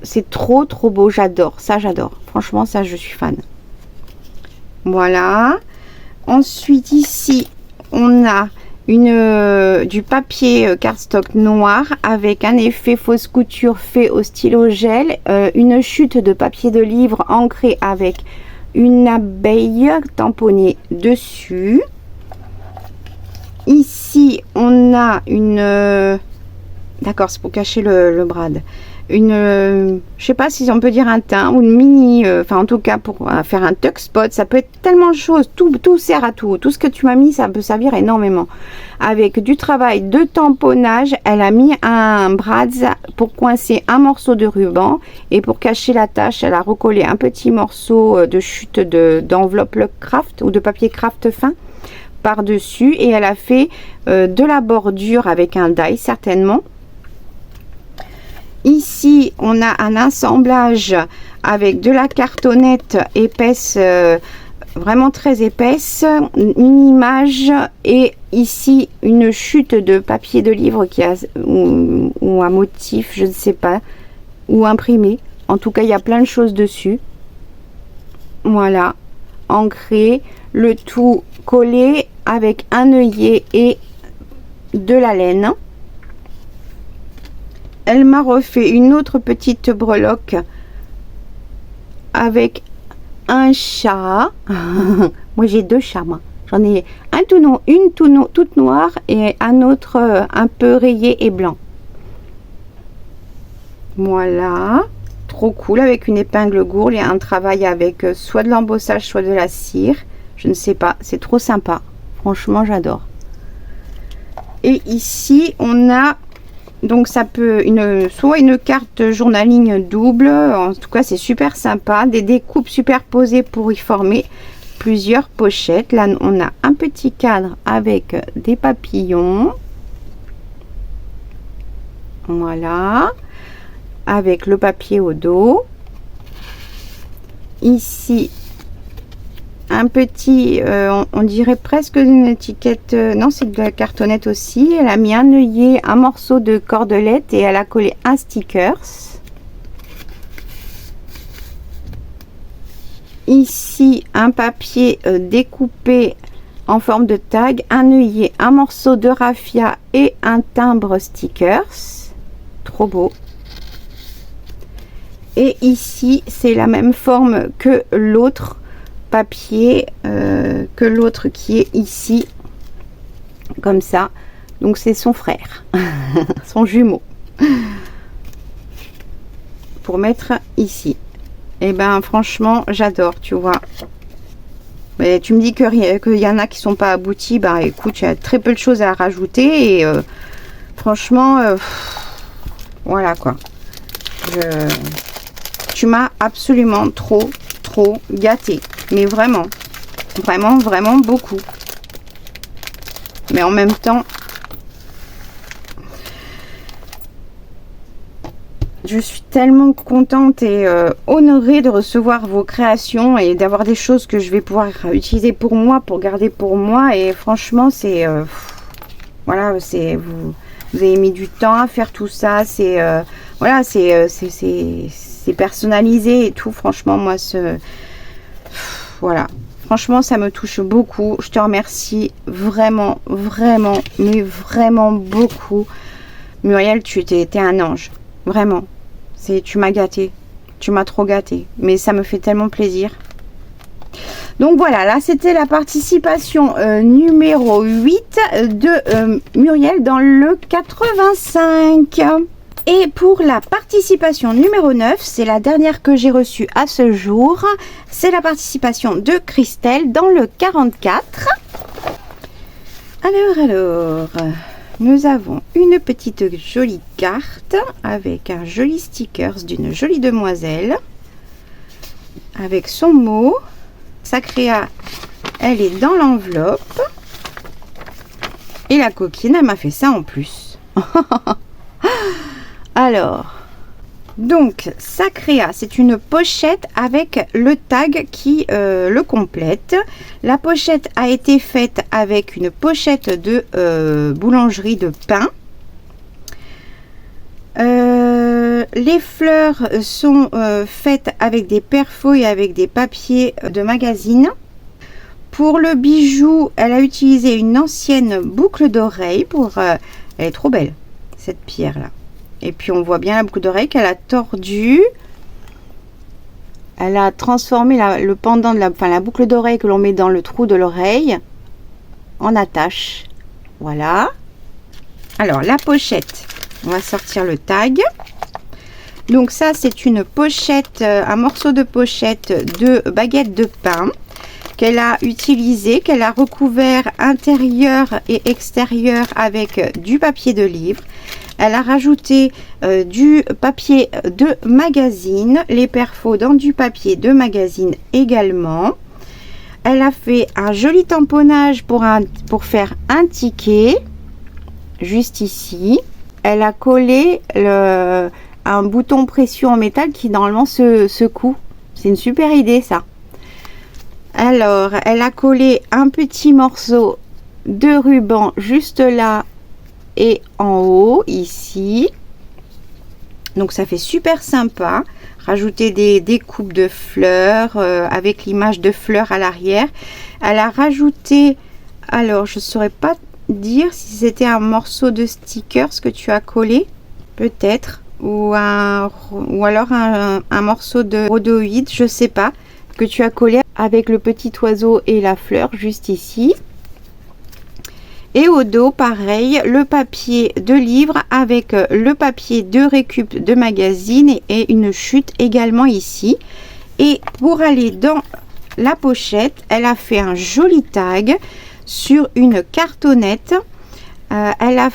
c'est trop beau, j'adore, ça j'adore. Franchement, ça je suis fan. Voilà. Ensuite, ici, on a du papier cardstock noir avec un effet fausse couture fait au stylo gel, une chute de papier de livre ancrée avec une abeille tamponnée dessus. Ici, on a une... D'accord, c'est pour cacher le brad. Je sais pas si on peut dire un teint ou une mini... Enfin, en tout cas, pour faire un tuck spot, ça peut être tellement de choses. Tout sert à tout. Tout ce que tu m'as mis, ça peut servir énormément. Avec du travail de tamponnage, elle a mis un brad pour coincer un morceau de ruban. Et pour cacher la tache, elle a recollé un petit morceau de chute d'enveloppe craft ou de papier craft fin par-dessus, et elle a fait de la bordure avec un die certainement. Ici, on a un assemblage avec de la cartonnette épaisse, vraiment très épaisse, une image, et ici une chute de papier de livre qui a ou un motif, je ne sais pas, ou imprimé. En tout cas, il y a plein de choses dessus. Voilà, ancré, le tout collé avec un œillet et de la laine. Elle m'a refait une autre petite breloque avec un chat. Moi j'ai deux chats, moi. J'en ai un toute noire et un autre un peu rayé et blanc. Voilà, trop cool, avec une épingle gourde et un travail avec soit de l'embossage, soit de la cire. Je ne sais pas, c'est trop sympa. Franchement, j'adore. Et ici, on a donc ça peut soit une carte journaling double. En tout cas, c'est super sympa. Des découpes superposées pour y former plusieurs pochettes. Là, on a un petit cadre avec des papillons. Voilà. Avec le papier au dos. Ici, un petit, on dirait presque une étiquette, non c'est de la cartonnette aussi. Elle a mis un œillet, un morceau de cordelette et elle a collé un stickers. Ici, un papier découpé en forme de tag, un œillet, un morceau de raffia et un timbre stickers. Trop beau. Et ici, c'est la même forme que l'autre papier, que l'autre qui est ici, comme ça. Donc c'est son frère, son jumeau, pour mettre ici. Et ben franchement, j'adore, tu vois. Mais tu me dis qu'il y en a qui sont pas aboutis. Bah écoute, il y a très peu de choses à rajouter. Et franchement, voilà quoi. Tu m'as absolument trop gâté. Mais vraiment beaucoup. Mais en même temps, je suis tellement contente et honorée de recevoir vos créations et d'avoir des choses que je vais pouvoir utiliser pour moi, pour garder pour moi. Et franchement, c'est voilà, c'est vous avez mis du temps à faire tout ça. C'est voilà, c'est personnalisé et tout. Franchement, moi, voilà. Franchement, ça me touche beaucoup. Je te remercie vraiment, mais vraiment beaucoup. Muriel, tu étais un ange. Vraiment. Tu m'as gâté. Tu m'as trop gâté. Mais ça me fait tellement plaisir. Donc voilà, là c'était la participation numéro 8 de Muriel dans le 85. Et pour la participation numéro 9, c'est la dernière que j'ai reçue à ce jour, c'est la participation de Christelle dans le 44. Alors, nous avons une petite jolie carte avec un joli stickers d'une jolie demoiselle avec son mot. Sacréa, elle est dans l'enveloppe et la coquine, elle m'a fait ça en plus. Alors, donc Sacréa, c'est une pochette avec le tag qui le complète. La pochette a été faite avec une pochette de boulangerie de pain. Les fleurs sont faites avec des perfos et avec des papiers de magazine. Pour le bijou, elle a utilisé une ancienne boucle d'oreille pour... elle est trop belle, cette pierre là. Et puis on voit bien la boucle d'oreille qu'elle a tordue. Elle a transformé le pendant de la boucle d'oreille que l'on met dans le trou de l'oreille en attache. Voilà. Alors la pochette, on va sortir le tag. Donc ça c'est une pochette, un morceau de pochette de baguette de pain qu'elle a utilisé, qu'elle a recouvert intérieur et extérieur avec du papier de livre. Elle a rajouté du papier de magazine, les perfos dans du papier de magazine également. Elle a fait un joli tamponnage pour faire un ticket, juste ici. Elle a collé un bouton pression en métal qui normalement se secoue. C'est une super idée ça. Alors, elle a collé un petit morceau de ruban juste là et en haut ici. Donc ça fait super sympa. Rajouter des coupes de fleurs avec l'image de fleurs à l'arrière. Elle a rajouté, alors je ne saurais pas dire si c'était un morceau de stickers que tu as collé, peut-être, ou alors un morceau de rhodoïde, je sais pas, que tu as collé avec le petit oiseau et la fleur juste ici. Et au dos, pareil, le papier de livre avec le papier de récup de magazine et une chute également ici. Et pour aller dans la pochette, elle a fait un joli tag sur une cartonnette. Elle a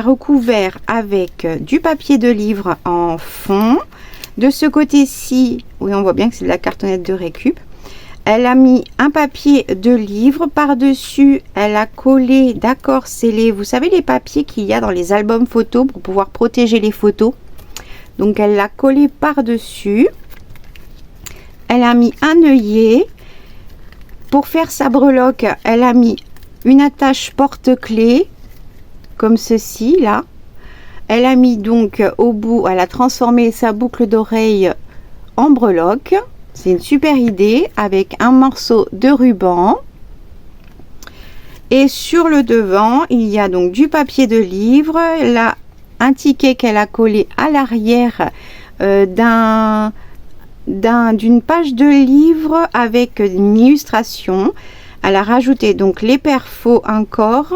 recouvert avec du papier de livre en fond. De ce côté-ci, oui, on voit bien que c'est de la cartonnette de récup. Elle a mis un papier de livre par-dessus. Elle a collé d'accord scellé. Vous savez les papiers qu'il y a dans les albums photos pour pouvoir protéger les photos. Donc elle l'a collé par-dessus. Elle a mis un œillet. Pour faire sa breloque, elle a mis une attache porte-clés comme ceci là. Elle a mis donc au bout, elle a transformé sa boucle d'oreille en breloque. C'est une super idée avec un morceau de ruban. Et sur le devant, il y a donc du papier de livre. Là, un ticket qu'elle a collé à l'arrière d'une page de livre avec une illustration. Elle a rajouté donc les perfos encore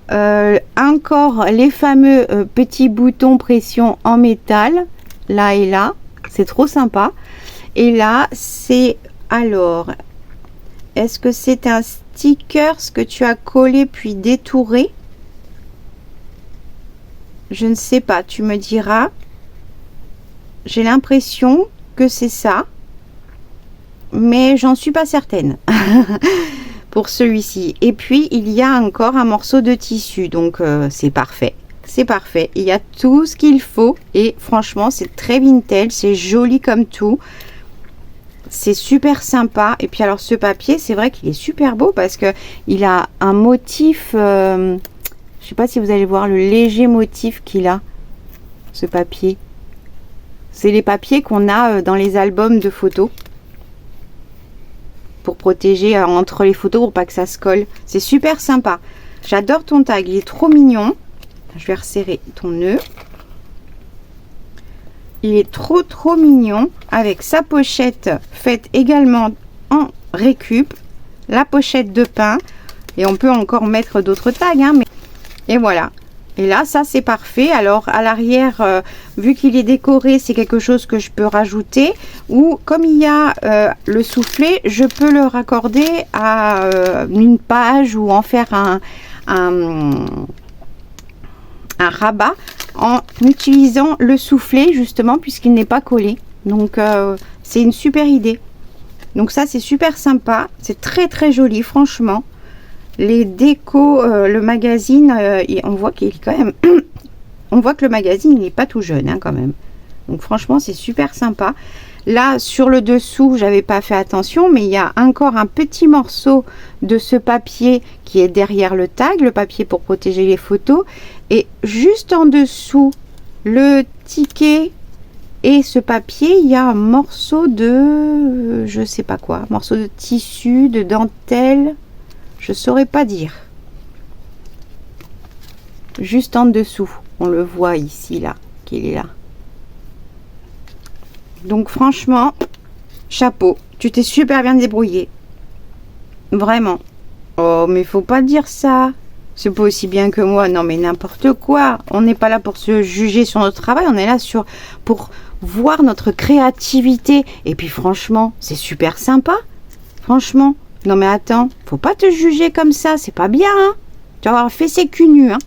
les fameux petits boutons pression en métal là et là. C'est trop sympa. Et là, c'est alors, est-ce que c'est un sticker que tu as collé puis détouré? Je ne sais pas, tu me diras. J'ai l'impression que c'est ça, mais j'en suis pas certaine pour celui-ci. Et puis, il y a encore un morceau de tissu, donc c'est parfait. C'est parfait, il y a tout ce qu'il faut et franchement, c'est très vintage, c'est joli comme tout. C'est super sympa. Et puis alors ce papier, c'est vrai qu'il est super beau parce que il a un motif, je sais pas si vous allez voir le léger motif qu'il a, ce papier. C'est les papiers qu'on a dans les albums de photos pour protéger entre les photos pour pas que ça se colle. C'est super sympa. J'adore ton tag, il est trop mignon. Je vais resserrer ton nœud. Il est trop mignon avec sa pochette faite également en récup, la pochette de pain. Et on peut encore mettre d'autres tags, hein, mais... Et voilà. Et là, ça, c'est parfait. Alors, à l'arrière, vu qu'il est décoré, c'est quelque chose que je peux rajouter. Ou, comme il y a le soufflet, je peux le raccorder à une page ou en faire un rabat en utilisant le soufflet, justement, puisqu'il n'est pas collé. Donc, c'est une super idée. Donc, ça, c'est super sympa. C'est très, très joli, franchement. Les décos, le magazine, on voit qu'il est quand même... on voit que le magazine, il n'est pas tout jeune, hein, quand même. Donc, franchement, c'est super sympa. Là, sur le dessous, j'avais pas fait attention, mais il y a encore un petit morceau de ce papier qui est derrière le tag, le papier pour protéger les photos. Et juste en dessous, le ticket et ce papier, il y a un morceau de... je sais pas quoi, morceau de tissu, de dentelle... Je saurais pas dire. Juste en dessous, on le voit ici, là, qu'il est là. Donc franchement, chapeau, tu t'es super bien débrouillé. Vraiment. Oh, mais faut pas dire ça. C'est pas aussi bien que moi. Non, mais n'importe quoi. On n'est pas là pour se juger sur notre travail. On est là pour voir notre créativité. Et puis franchement, c'est super sympa. Franchement. Non mais attends, faut pas te juger comme ça, c'est pas bien, hein. Tu vas avoir fait ses culs nus, hein.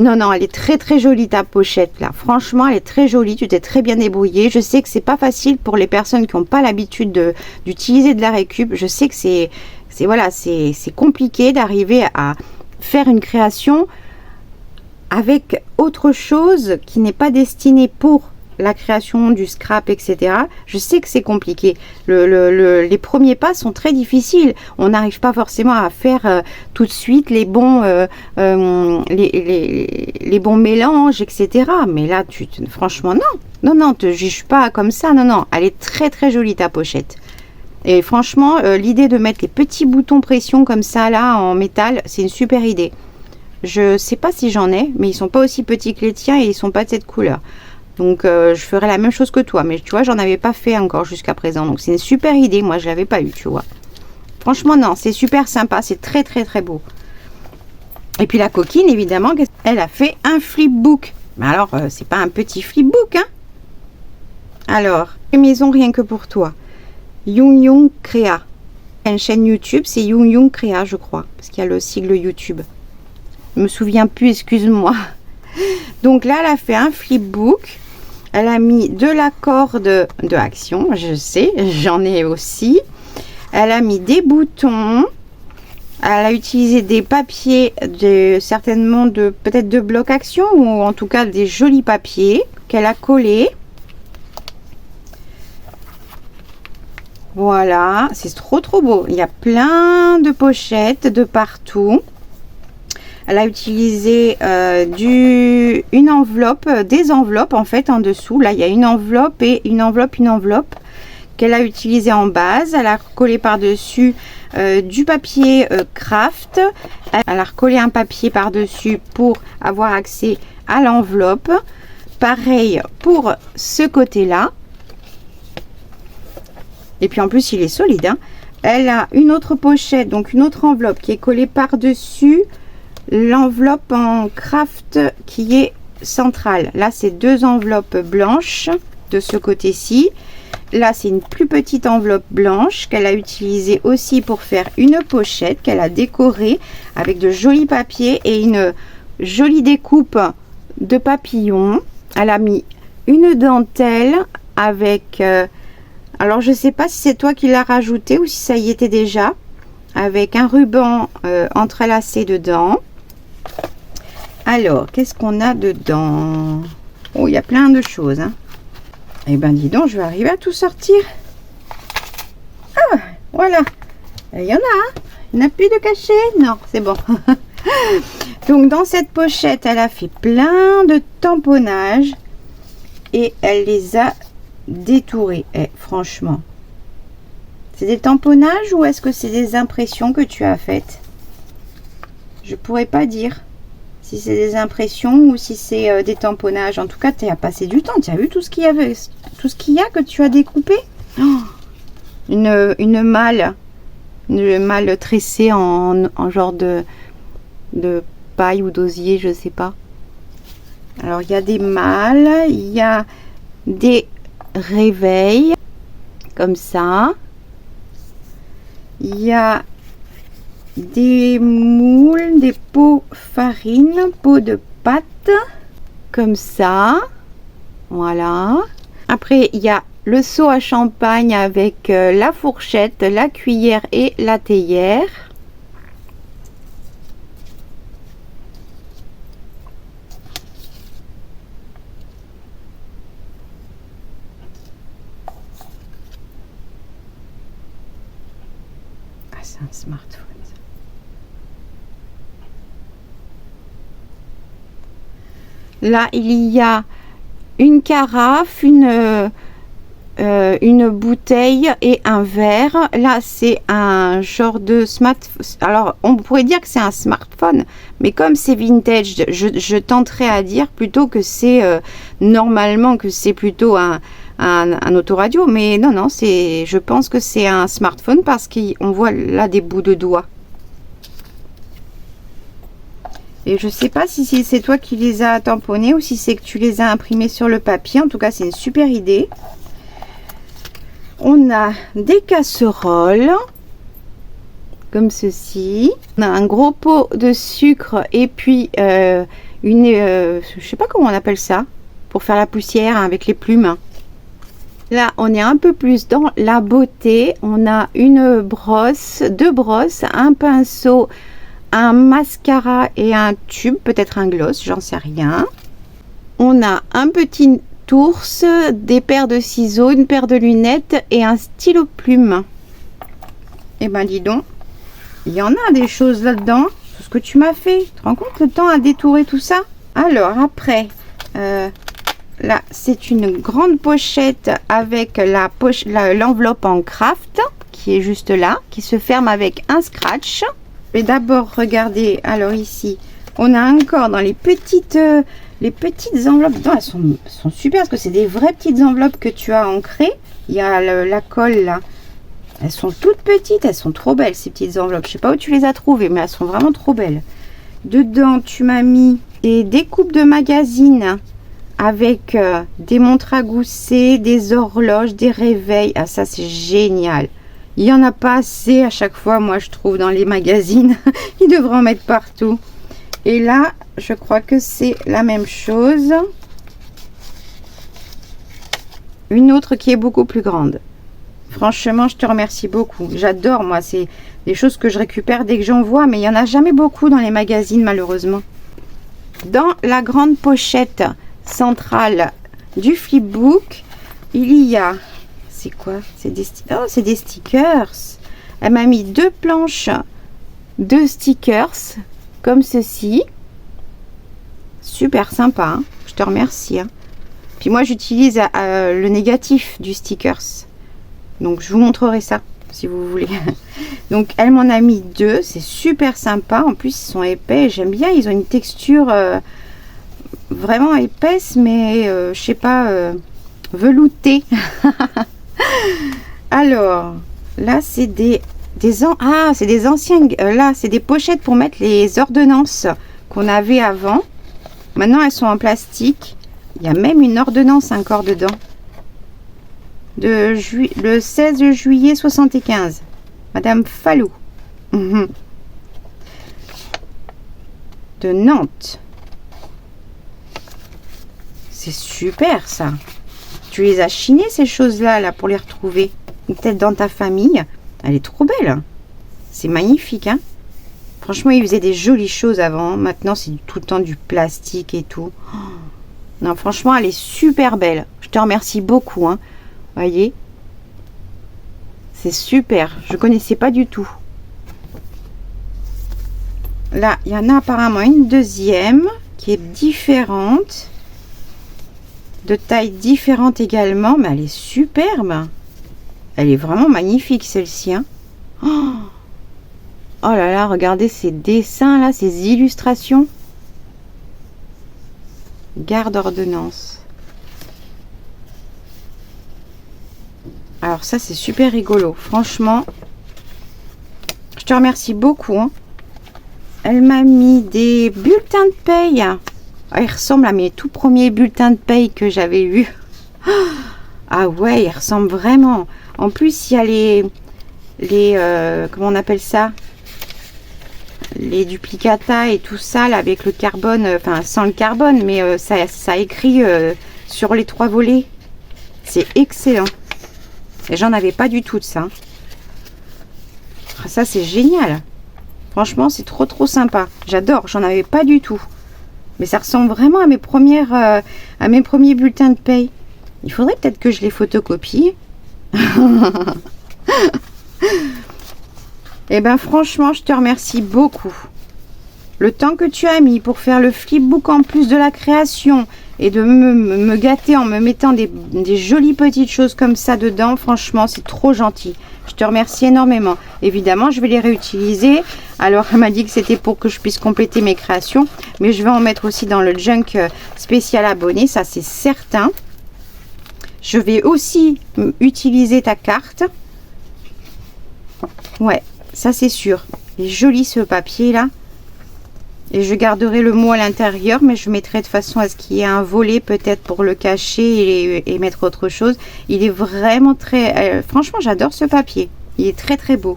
Non, non, elle est très très jolie ta pochette là. Franchement, elle est très jolie, tu t'es très bien débrouillée. Je sais que c'est pas facile pour les personnes qui n'ont pas l'habitude d'utiliser de la récup. Je sais que c'est compliqué d'arriver à faire une création avec autre chose qui n'est pas destinée pour la création du scrap, etc. Je sais que c'est compliqué. Les premiers pas sont très difficiles. On n'arrive pas forcément à faire tout de suite les bons les bons mélanges, etc. Mais là, franchement, non, te juge pas comme ça. Non, elle est très très jolie ta pochette. Et franchement, l'idée de mettre les petits boutons pression comme ça là en métal, c'est une super idée. Je sais pas si j'en ai, mais ils sont pas aussi petits que les tiens et ils sont pas de cette couleur. Donc je ferai la même chose que toi, mais tu vois, j'en avais pas fait encore jusqu'à présent. Donc c'est une super idée, moi je l'avais pas eu, tu vois. Franchement non, c'est super sympa, c'est très très très beau. Et puis la coquine, évidemment, elle a fait un flipbook. Mais alors, c'est pas un petit flipbook, hein. Alors, maison rien que pour toi. Yung Yung Créa. Une chaîne YouTube, c'est Yung Yung Créa, je crois, parce qu'il y a le sigle YouTube. Je me souviens plus, excuse-moi. Donc là, elle a fait un flipbook. Elle a mis de la corde de action, je sais, j'en ai aussi. Elle a mis des boutons. Elle a utilisé des papiers, certainement peut-être de bloc action, ou en tout cas des jolis papiers qu'elle a collés. Voilà, c'est trop beau. Il y a plein de pochettes de partout. Elle a utilisé une enveloppe, des enveloppes en fait en dessous. Là, il y a une enveloppe et une enveloppe qu'elle a utilisée en base. Elle a recollé par-dessus du papier craft. Elle a recollé un papier par-dessus pour avoir accès à l'enveloppe. Pareil pour ce côté-là. Et puis en plus, il est solide, hein. Elle a une autre pochette, donc une autre enveloppe qui est collée par-dessus l'enveloppe en craft qui est centrale. Là, c'est deux enveloppes blanches de ce côté-ci. Là, c'est une plus petite enveloppe blanche qu'elle a utilisée aussi pour faire une pochette qu'elle a décorée avec de jolis papiers et une jolie découpe de papillons. Elle a mis une dentelle avec... alors, je ne sais pas si c'est toi qui l'as rajouté ou si ça y était déjà. Avec un ruban entrelacé dedans. Alors, qu'est-ce qu'on a dedans? Oh, il y a plein de choses, hein. Eh ben, dis donc, je vais arriver à tout sortir. Ah, voilà. Il y en a, hein. Il n'y en a plus de cachet. Non, c'est bon. Donc, dans cette pochette, elle a fait plein de tamponnages. Et elle les a détourés. Eh, franchement. C'est des tamponnages ou est-ce que c'est des impressions que tu as faites? Je pourrais pas dire si c'est des impressions ou si c'est des tamponnages. En tout cas, tu as passé du temps. Tu as vu tout ce qu'il y avait, tout ce qu'il y a que tu as découpé? Oh, une malle. Une malle tressée en genre de paille ou d'osier, je sais pas. Alors, il y a des malles, il y a des réveils, comme ça. Il y a des moules, des pots farine, pots de pâte, comme ça. Voilà. Après, il y a le seau à champagne avec la fourchette, la cuillère et la théière. Ah, c'est un smartphone. Là, il y a une carafe, une bouteille et un verre. Là, c'est un genre de smartphone. Alors, on pourrait dire que c'est un smartphone, mais comme c'est vintage, je tenterais à dire plutôt que c'est normalement que c'est plutôt un autoradio. Mais non, non, je pense que c'est un smartphone parce qu'on voit là des bouts de doigts. Et je sais pas si c'est toi qui les as tamponnés ou si c'est que tu les as imprimés sur le papier. En tout cas, c'est une super idée. On a des casseroles, comme ceci. On a un gros pot de sucre et puis je sais pas comment on appelle ça, pour faire la poussière avec les plumes. Là, on est un peu plus dans la beauté. On a une brosse, deux brosses, un pinceau, un mascara et un tube, peut-être un gloss, j'en sais rien. On a un petit ours, des paires de ciseaux, une paire de lunettes et un stylo plume. Et ben dis donc, il y en a des choses là-dedans. C'est ce que tu m'as fait. Tu te rends compte le temps à détourer tout ça? Alors après, là c'est une grande pochette avec l'enveloppe en craft qui est juste là, qui se ferme avec un scratch. Je vais d'abord regarder. Alors ici, on a encore dans les petites enveloppes. Non, elles sont super parce que c'est des vraies petites enveloppes que tu as ancrées. Il y a la colle là. Elles sont toutes petites, elles sont trop belles ces petites enveloppes. Je sais pas où tu les as trouvées, mais elles sont vraiment trop belles. Dedans, tu m'as mis des découpes de magazines avec des montres à gousset, des horloges, des réveils. Ah, ça c'est génial. Il n'y en a pas assez à chaque fois, moi je trouve, dans les magazines. Ils devraient en mettre partout. Et là, je crois que c'est la même chose. Une autre qui est beaucoup plus grande. Franchement, je te remercie beaucoup. J'adore, moi, c'est des choses que je récupère dès que j'en vois, mais il n'y en a jamais beaucoup dans les magazines, malheureusement. Dans la grande pochette centrale du flipbook, il y a... C'est quoi? C'est des stickers. Elle m'a mis deux planches de stickers comme ceci. Super sympa, hein. Je te remercie, hein. Puis moi j'utilise le négatif du stickers, donc je vous montrerai ça si vous voulez. Donc elle m'en a mis deux, c'est super sympa. En plus ils sont épais, j'aime bien, ils ont une texture vraiment épaisse, mais je sais pas, veloutée. Alors là c'est des anciens, là c'est des pochettes pour mettre les ordonnances qu'on avait avant. Maintenant elles sont en plastique. Il y a même une ordonnance encore dedans, le 16 juillet 75, Madame Fallou. De Nantes. C'est super ça. Tu les as chinées ces choses-là là, pour les retrouver. Peut-être dans ta famille. Elle est trop belle. C'est magnifique, hein. Franchement, ils faisaient des jolies choses avant. Maintenant, c'est tout le temps du plastique et tout. Oh. Non, franchement, elle est super belle. Je te remercie beaucoup, hein. Voyez. C'est super. Je connaissais pas du tout. Là, il y en a apparemment une deuxième qui est différente. De taille différente également. Mais elle est superbe. Elle est vraiment magnifique, celle-ci, hein. Oh. Oh là là, regardez ces dessins là, ces illustrations. Garde ordonnance. Alors ça, c'est super rigolo. Franchement, je te remercie beaucoup. Hein. Elle m'a mis des bulletins de paye. Ils ressemblent à mes tout premiers bulletins de paye que j'avais eus. Ah ouais, ils ressemblent vraiment. En plus, il y a les comment on appelle ça? Les duplicata et tout ça, là, avec le carbone, enfin sans le carbone, mais ça écrit sur les 3 volets. C'est excellent. Et j'en avais pas du tout de ça. Ça, c'est génial. Franchement, c'est trop sympa. J'adore, j'en avais pas du tout. Mais ça ressemble vraiment à mes premiers bulletins de paye. Il faudrait peut-être que je les photocopie. Et ben franchement, je te remercie beaucoup. Le temps que tu as mis pour faire le flipbook en plus de la création et de me gâter en me mettant des jolies petites choses comme ça dedans, franchement, c'est trop gentil. Je te remercie énormément. Évidemment, je vais les réutiliser. Alors, elle m'a dit que c'était pour que je puisse compléter mes créations. Mais je vais en mettre aussi dans le junk spécial abonné, ça c'est certain. Je vais aussi utiliser ta carte. Ouais, ça c'est sûr. Il est joli ce papier là. Et je garderai le mot à l'intérieur, mais je mettrai de façon à ce qu'il y ait un volet peut-être pour le cacher et mettre autre chose. Il est vraiment très... franchement, j'adore ce papier. Il est très beau.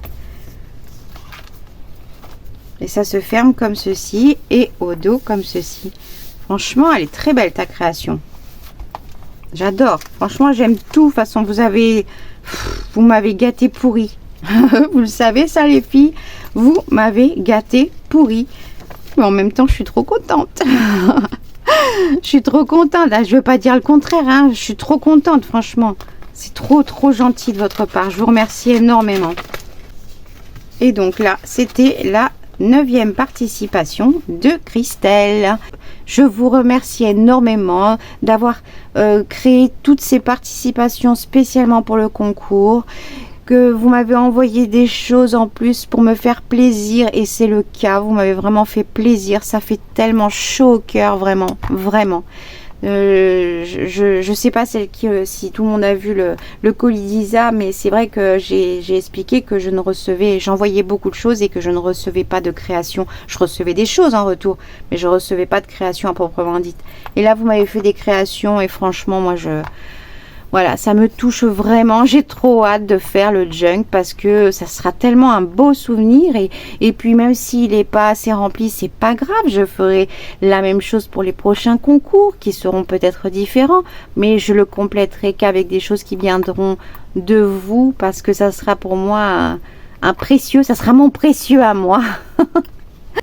Et ça se ferme comme ceci et au dos comme ceci. Franchement, elle est très belle ta création. J'adore. Franchement, j'aime tout. De toute façon, vous m'avez gâté pourri. Vous le savez ça les filles. Vous m'avez gâté pourri. Mais en même temps, je suis trop contente. Je suis trop contente. Là, je ne veux pas dire le contraire. Hein. Je suis trop contente, franchement. C'est trop gentil de votre part. Je vous remercie énormément. Et donc là, c'était la 9e participation de Christelle. Je vous remercie énormément d'avoir créé toutes ces participations spécialement pour le concours, que vous m'avez envoyé des choses en plus pour me faire plaisir et c'est le cas. Vous m'avez vraiment fait plaisir. Ça fait tellement chaud au cœur, vraiment. Je sais pas si tout le monde a vu le colis d'Isa, mais c'est vrai que j'ai expliqué que j'envoyais beaucoup de choses et que je ne recevais pas de création. Je recevais des choses en retour, mais je recevais pas de création à proprement dite. Et là, vous m'avez fait des créations et franchement, moi, voilà, ça me touche vraiment. J'ai trop hâte de faire le junk parce que ça sera tellement un beau souvenir. Et puis même s'il n'est pas assez rempli, c'est pas grave. Je ferai la même chose pour les prochains concours qui seront peut-être différents. Mais je le compléterai qu'avec des choses qui viendront de vous parce que ça sera pour moi un précieux. Ça sera mon précieux à moi.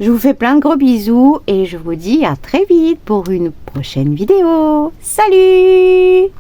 Je vous fais plein de gros bisous et je vous dis à très vite pour une prochaine vidéo. Salut!